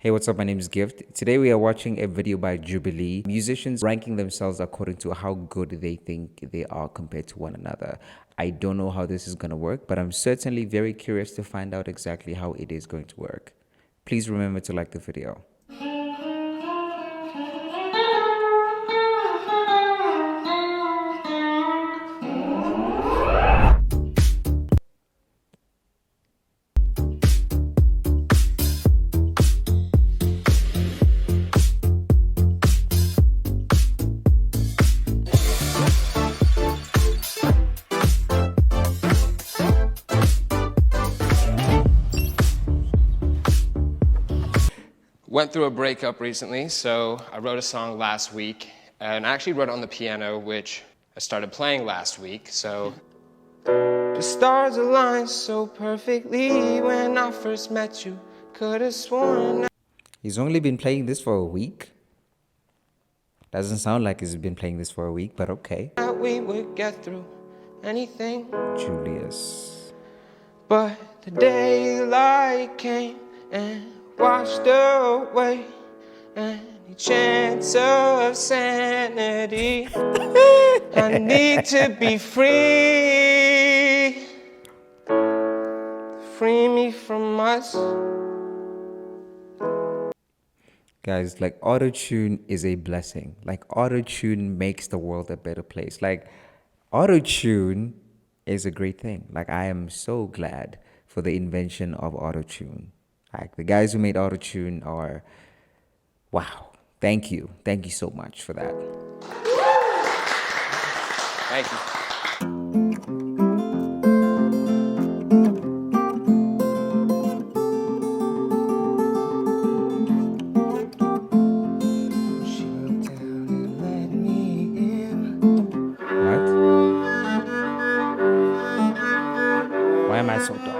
Hey, what's up? My name is Gift. Today we are watching a video by Jubilee. Musicians ranking themselves according to how good they think they are compared to one another. I don't know how this is going to work, but I'm certainly very curious to find out exactly how it is going to work. Please remember to like the video. Went through a breakup recently, so I wrote a song last week, and I actually wrote it on the piano, which I started playing last week, so. The stars aligned so perfectly when I first met you, could have sworn. He's only been playing this for a week. Doesn't sound like he's been playing this for a week, but okay. That we would get through anything. Julius. But the daylight came and washed away any chance of sanity. I need to be free. Free me from us. Guys, like auto-tune is a blessing. Like auto-tune makes the world a better place. Like auto-tune is a great thing. Like I am so glad for the invention of auto-tune. Like the guys who made auto-tune are, wow. Thank you. Thank you so much for that. Thank you. She broke down and let me in. What? Why am I so dark?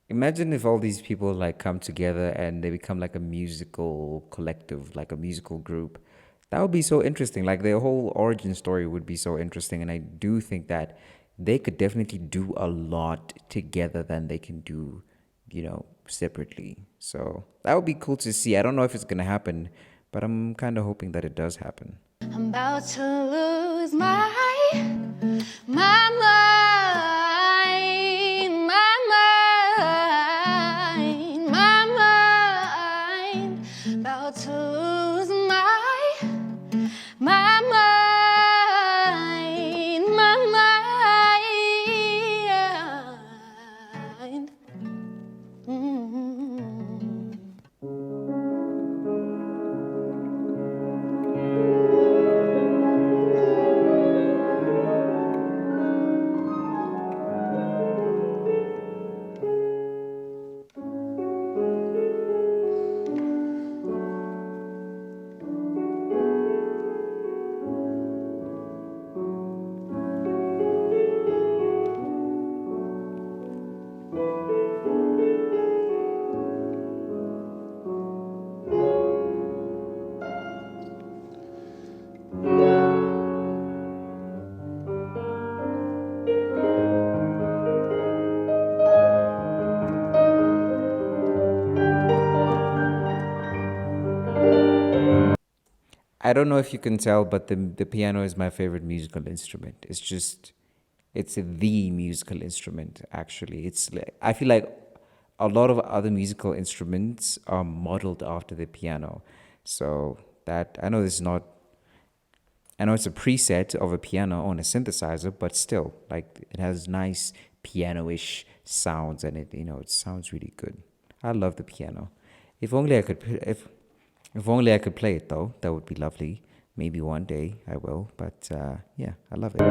Imagine if all these people like come together and they become like a musical collective, like a musical group. That would be so interesting. Like their whole origin story would be so interesting. And I do think that they could definitely do a lot together than they can do, separately. So that would be cool to see. I don't know if it's going to happen, but I'm kind of hoping that it does happen. I'm about to lose my mind, my mind, about to lose my mind, my mind. I don't know if you can tell, but the piano is my favorite musical instrument. It's the musical instrument, actually. I feel like a lot of other musical instruments are modeled after the piano. So that, I know it's a preset of a piano on a synthesizer, but still, like it has nice piano-ish sounds, and it sounds really good. I love the piano. If only I could if only I could play it though, that would be lovely. Maybe one day I will, but yeah, I love it.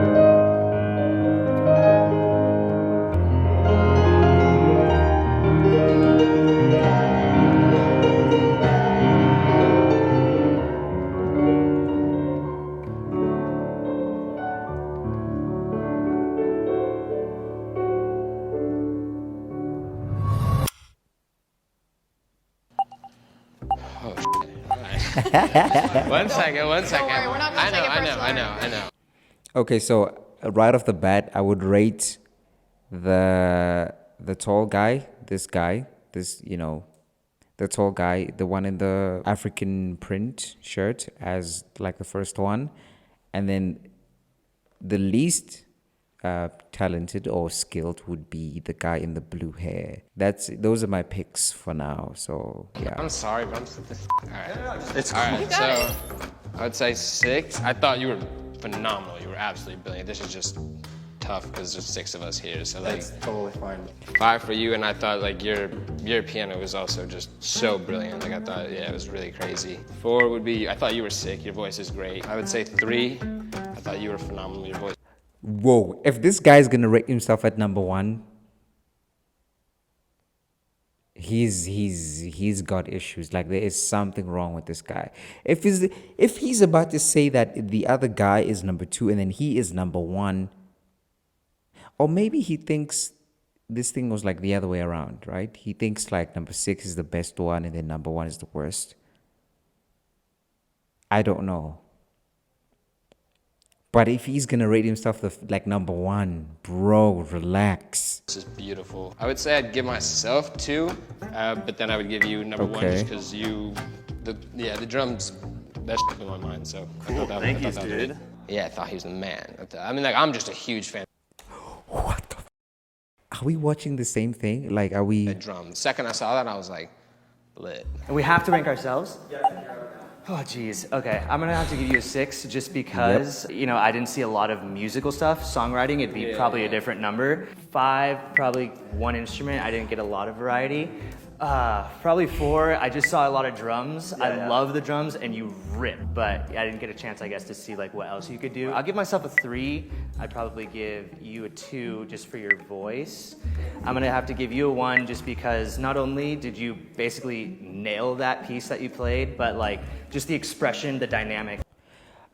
One second, one second. worry, we're not gonna take it personal. I know. Okay, so right off the bat, I would rate the tall guy, the tall guy, the one in the African print shirt, as like the first one, and then the least talented or skilled would be the guy in the blue hair. Those are my picks for now. So yeah. I'm sorry, but I'm so all right. It's All right, You got so it. I would say 6. I thought you were phenomenal. You were absolutely brilliant. This is just tough because there's 6 of us here. So like totally fine. 5 for you, and I thought like your piano was also just so brilliant. Like I thought, yeah, it was really crazy. 4 would be, I thought you were sick. Your voice is great. I would say 3. I thought you were phenomenal. Your voice. Whoa, if this guy's gonna rate himself at number 1, he's got issues. Like there is something wrong with this guy. If he's about to say that the other guy is number 2 and then he is number 1, or maybe he thinks this thing was like the other way around, right? He thinks like number 6 is the best one and then number 1 is the worst. I don't know. But if he's gonna rate himself like number 1, bro, relax. This is beautiful. I would say I'd give myself 2, but then I would give you number 1 Okay. just because the drums, that shit blew my mind. So I thought that, Thank you, that was dude. good. Yeah, I thought he was the man. I mean, like I'm just a huge fan What the? Are we watching the same thing? Like, are we? of drums. The second I saw that, I was like, lit. And we have to rank ourselves? Oh, geez. Okay, I'm gonna have to give you a 6 just because, I didn't see a lot of musical stuff. Songwriting, it'd be probably a different number. 5, probably one instrument. I didn't get a lot of variety. Probably 4, I just saw a lot of drums. I love the drums and you rip, but I didn't get a chance, I guess, to see like what else you could do. I'll give myself a 3. I'd probably give you a 2 just for your voice. I'm gonna have to give you a 1 just because not only did you basically nail that piece that you played, but like just the expression, the dynamic.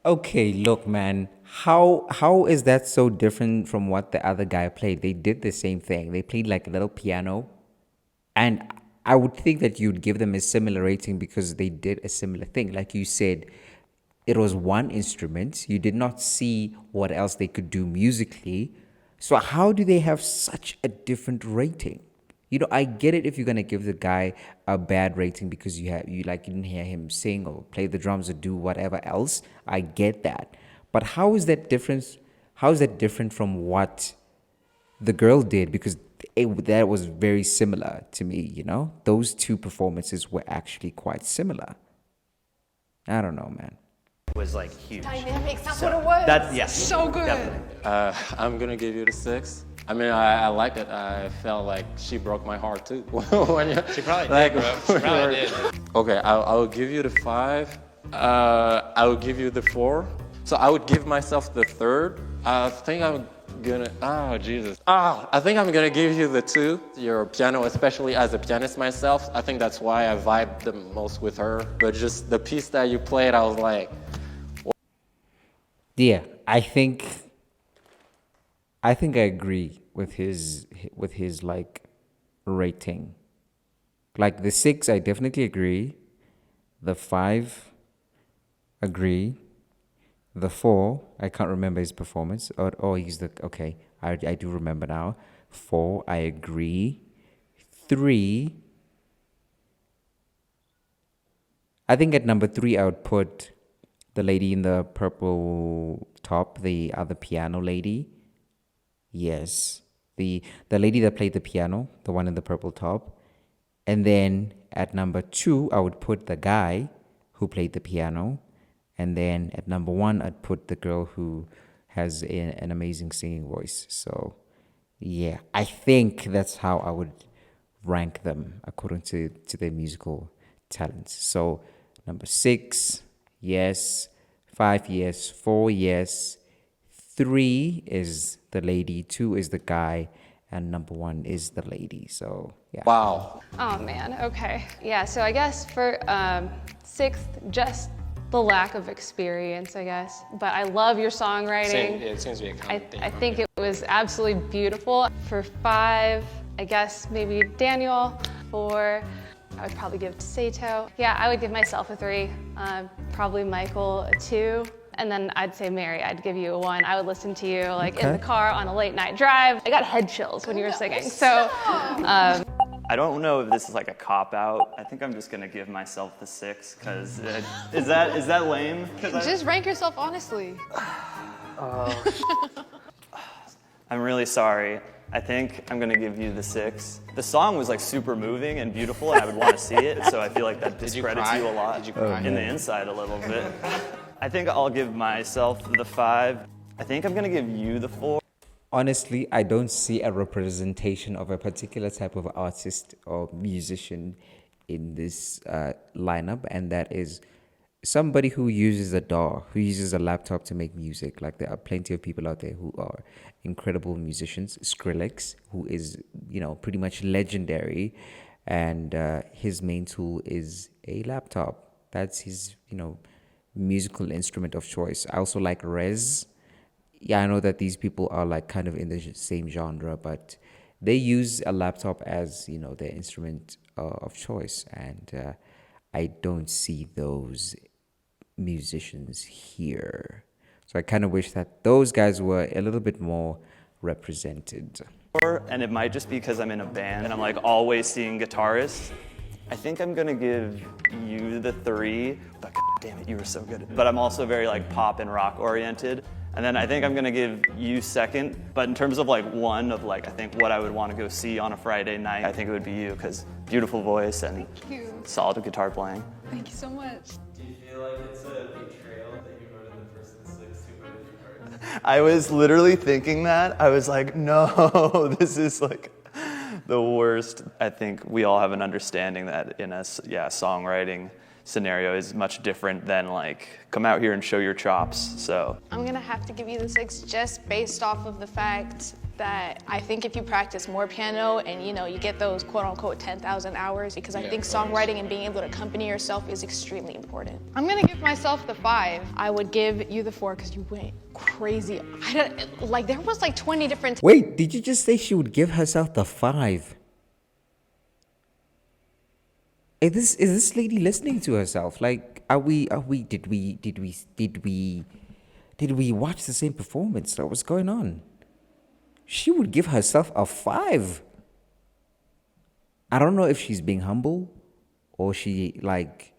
Okay, look, man. How is that so different from what the other guy played? They did the same thing. They played like a little piano, and I would think that you'd give them a similar rating because they did a similar thing. Like you said, it was one instrument. You did not see what else they could do musically. So how do they have such a different rating? I get it if you're gonna give the guy a bad rating because you didn't hear him sing or play the drums or do whatever else. I get that. But how is that different? How is that different from what the girl did? Because that was very similar to me, Those two performances were actually quite similar. I don't know, man. Was like huge. Dynamics, that's what it was. That's, yes. So good. Definitely. I'm gonna give you the 6. I mean, I like it. I felt like she broke my heart too. She probably like, did, bro. She probably did. Okay, I will give you the 5. I will give you the 4. So I would give myself the 3rd. I think I'm gonna. Oh Jesus. I think I'm gonna give you the 2. Your piano, especially as a pianist myself. I think that's why I vibed the most with her. But just the piece that you played, I was like. Yeah, I think I agree with his like rating. Like the 6, I definitely agree. The 5, agree. The 4, I can't remember his performance. He's okay. I do remember now. 4, I agree. 3, I think at number 3 I would put the lady in the purple top, the other piano lady. Yes. The lady that played the piano, the one in the purple top. And then at number 2, I would put the guy who played the piano. And then at number 1, I'd put the girl who has an amazing singing voice. So, Yeah, I think that's how I would rank them according to their musical talents. So number 6, yes. 5, yes. 4, yes. 3 is the lady. 2 is the guy, and number 1 is the lady. So yeah. Wow. Oh man, okay. Yeah, so I guess for sixth, just the lack of experience, I guess. But I love your songwriting. It seems to be a common theme. I think it was absolutely beautiful. For 5, I guess maybe Daniel. 4, I would probably give to Sato. Yeah, I would give myself a 3. Probably Michael a 2. And then I'd say Mary, I'd give you a 1. I would listen to you like in the car on a late night drive. I got head chills when you were singing. So I don't know if this is like a cop out. I think I'm just gonna give myself the 6 because is that lame? just rank yourself honestly. I'm really sorry. I think I'm gonna give you the 6. The song was like super moving and beautiful, and I would want to see it. So I feel like that Did you discredits cry? you a lot Did you cry? in the inside a little bit. I think I'll give myself the 5. I think I'm gonna give you the 4. Honestly, I don't see a representation of a particular type of artist or musician in this lineup, and that is somebody who uses a DAW, who uses a laptop to make music. Like, there are plenty of people out there who are incredible musicians. Skrillex, who is, pretty much legendary, and his main tool is a laptop. That's his, musical instrument of choice. I also like Rez. Yeah, I know that these people are like kind of in the same genre, but they use a laptop as, their instrument of choice. And I don't see those musicians here. So I kind of wish that those guys were a little bit more represented. And it might just be because I'm in a band and I'm like always seeing guitarists. I think I'm gonna give you the 3, but God damn it, you were so good. But I'm also very like pop and rock oriented. And then I think I'm gonna give you 2nd. But in terms of like 1 of like, I think what I would want to go see on a Friday night, I think it would be you, because beautiful voice and solid guitar playing. Thank you so much. Do you feel like it's a betrayal that you voted the person 6 who voted you first? I was literally thinking that. I was like, no, this is like the worst. I think we all have an understanding that in a songwriting scenario is much different than like come out here and show your chops. So I'm gonna have to give you the 6 just based off of the fact that I think if you practice more piano and you get those quote unquote 10,000 hours, because I think songwriting and being able to accompany yourself is extremely important. I'm gonna give myself the 5. I would give you the 4 because you went crazy. There was like 20 different. Wait, did you just say she would give herself the 5? Is this lady listening to herself? Like, did we watch the same performance? Like, what's going on? She would give herself a 5. I don't know if she's being humble or she like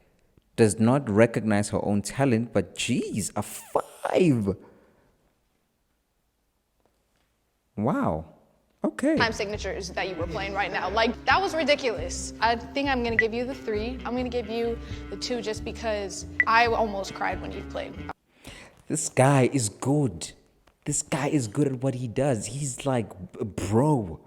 does not recognize her own talent, but geez, a 5. Wow. Okay. Time signatures that you were playing right now. Like, that was ridiculous. I think I'm gonna give you the 3. I'm gonna give you the 2 just because I almost cried when you played. This guy is good. This guy is good at what he does. He's like, bro.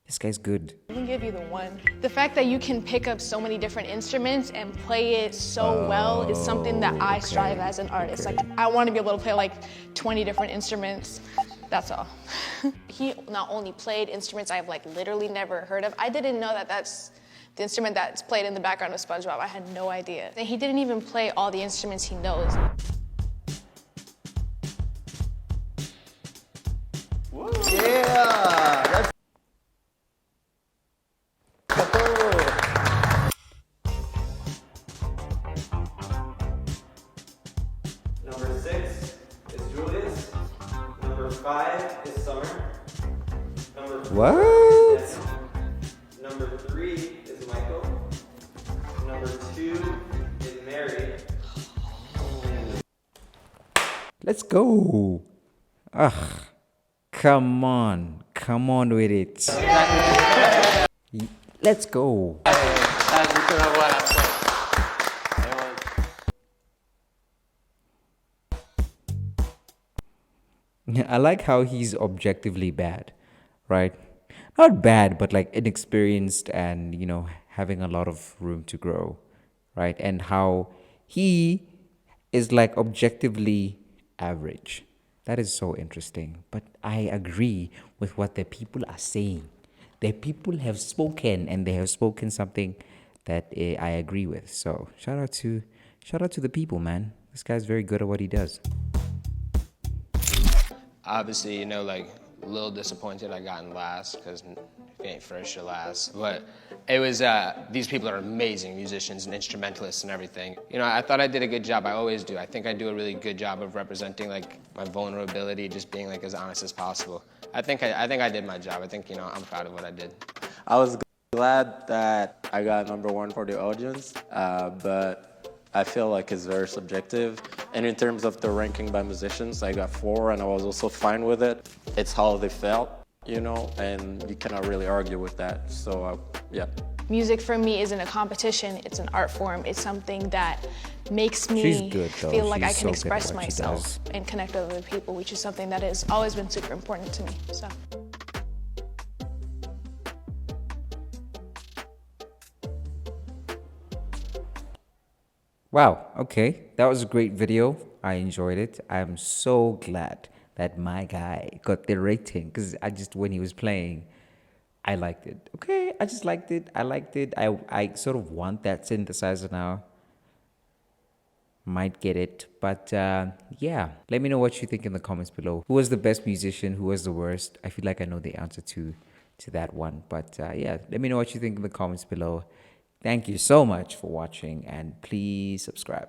This guy's good. I'm gonna give you the 1. The fact that you can pick up so many different instruments and play it so well is something that I strive as an artist. Like, I want to be able to play like 20 different instruments. That's all. He not only played instruments I've like literally never heard of. I didn't know that that's the instrument that's played in the background of SpongeBob. I had no idea. And he didn't even play all the instruments he knows. Yeah, Number 6 is Julius. Number 5 is Summer. Number 4 What? is Daniel. Number 3 is Michael. Number 2 is Mary. Let's go. Ugh. Come on with it. Let's go. I like how he's objectively bad. right? Not bad, but like inexperienced and, having a lot of room to grow, right? And how he is like objectively average. That is so interesting. But I agree with what the people are saying. The people have spoken, and they have spoken something that I agree with. So shout out to the people, man. This guy's very good at what he does. Obviously, like a little disappointed I got in last because if you ain't first, you're last. But it was, these people are amazing musicians and instrumentalists and everything. I thought I did a good job. I always do. I think I do a really good job of representing like my vulnerability, just being like as honest as possible. I think I did my job. I think, I'm proud of what I did. I was glad that I got number one for the audience, but I feel like it's very subjective. And in terms of the ranking by musicians, I got 4, and I was also fine with it. It's how they felt, and you cannot really argue with that. So, yeah. Music for me isn't a competition, it's an art form. It's something that makes me She's good, though. feel like I She's can so good at express what she myself does. and connect with other people, which is something that has always been super important to me. So. Wow, okay. That was a great video. I enjoyed it. I'm so glad that my guy got the rating because when he was playing, I liked it. Okay, I just liked it. I liked it. I sort of want that synthesizer now. Might get it. But yeah, let me know what you think in the comments below. Who was the best musician? Who was the worst? I feel like I know the answer to that one. But yeah, let me know what you think in the comments below. Thank you so much for watching, and please subscribe.